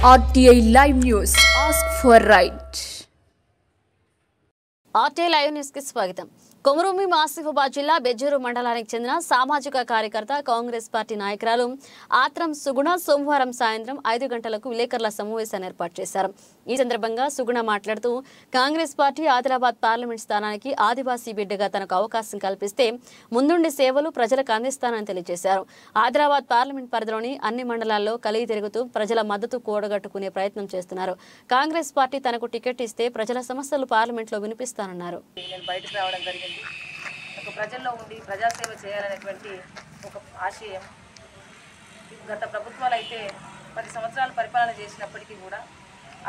RTI Live News. Ask for right. RTI Live News की स्वागतम. కొమరూమి ఆసిఫాబాద్ జిల్లా బెజ్జూరు మండలానికి చెందిన సామాజిక కార్యకర్త కాంగ్రెస్ పార్టీ నాయకురాలు ఆత్రం సుగుణ సోమవారం సాయంత్రం 5 గంటలకు విలేకరుల సమావేశాన్ని ఏర్పాటు చేశారు. ఈ సందర్భంగా సుగుణ మాట్లాడుతూ కాంగ్రెస్ పార్టీ ఆదిలాబాద్ పార్లమెంట్ స్థానానికి ఆదివాసీ బిడ్డగా తనకు అవకాశం కల్పిస్తే ముందుండి సేవలు ప్రజలకు అందిస్తానని తెలియజేశారు. ఆదిలాబాద్ పార్లమెంట్ పరిధిలోని అన్ని మండలాల్లో కలిగి తిరుగుతూ ప్రజల మద్దతు కూడగట్టుకునే ప్రయత్నం చేస్తున్నారు. కాంగ్రెస్ పార్టీ తనకు టికెట్ ఇస్తే ప్రజల సమస్యలు పార్లమెంట్లో వినిపిస్తానన్నారు. ఒక ప్రజల్లో ఉండి ప్రజాసేవ చేయాలనేటువంటి ఒక ఆశయం. గత ప్రభుత్వాలు అయితే 10 సంవత్సరాలు పరిపాలన చేసినప్పటికీ కూడా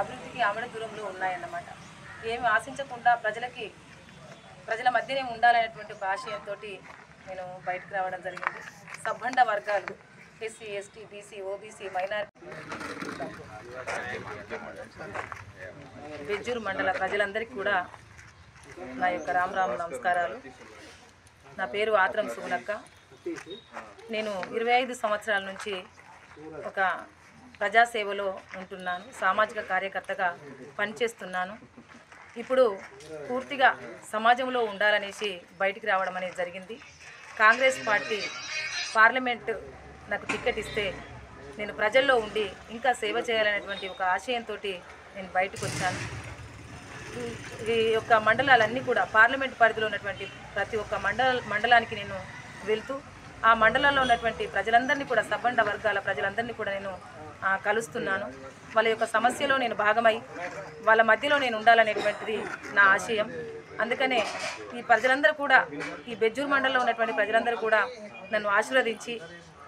అభివృద్ధికి ఆమడ దూరంలో ఉన్నాయన్నమాట. ఏమి ఆశించకుండా ప్రజల మధ్యనే ఉండాలనేటువంటి ఒక ఆశయంతో నేను బయటకు రావడం జరిగింది. సబ్బండ వర్గాలు SC, ST, BC, OBC, minority, Bejjur మండల ప్రజలందరికీ కూడా నా యొక్క రామ్ నమస్కారాలు. నా పేరు ఆత్రం సుగుణక్క. నేను 25 సంవత్సరాల నుంచి ఒక ప్రజాసేవలో ఉంటున్నాను. సామాజిక కార్యకర్తగా పనిచేస్తున్నాను. ఇప్పుడు పూర్తిగా సమాజంలో ఉండాలనేసి బయటికి రావడం అనేది జరిగింది. కాంగ్రెస్ పార్టీ పార్లమెంటు నాకు టికెట్ ఇస్తే నేను ప్రజల్లో ఉండి ఇంకా సేవ చేయాలనేటువంటి ఒక ఆశయంతో నేను బయటకు వచ్చాను. ఈ యొక్క మండలాలన్నీ కూడా పార్లమెంట్ పరిధిలో ఉన్నటువంటి ప్రతి ఒక్క మండలానికి నేను వెళ్తూ ఆ మండలాల్లో ఉన్నటువంటి ప్రజలందరినీ కూడా సబ్బండ వర్గాల ప్రజలందరినీ కూడా నేను కలుస్తున్నాను. వాళ్ళ యొక్క సమస్యలో నేను భాగమై వాళ్ళ మధ్యలో నేను ఉండాలనేటువంటిది నా ఆశయం. అందుకనే ఈ ప్రజలందరూ కూడా, ఈ బెజ్జూరు మండలంలో ఉన్నటువంటి ప్రజలందరూ కూడా నన్ను ఆశీర్వదించి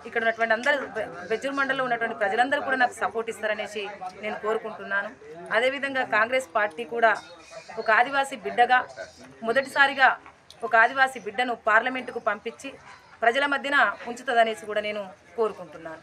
ఇక్కడ ఉన్నటువంటి బెజ్జూరు మండలంలో ఉన్నటువంటి ప్రజలందరూ కూడా నాకు సపోర్ట్ ఇస్తారనేసి నేను కోరుకుంటున్నాను. అదేవిధంగా కాంగ్రెస్ పార్టీ కూడా ఒక ఆదివాసీ బిడ్డగా మొదటిసారిగా ఒక ఆదివాసీ బిడ్డను పార్లమెంటుకు పంపించి ప్రజల మధ్యన ఉంచుతుందనేసి కూడా నేను కోరుకుంటున్నాను.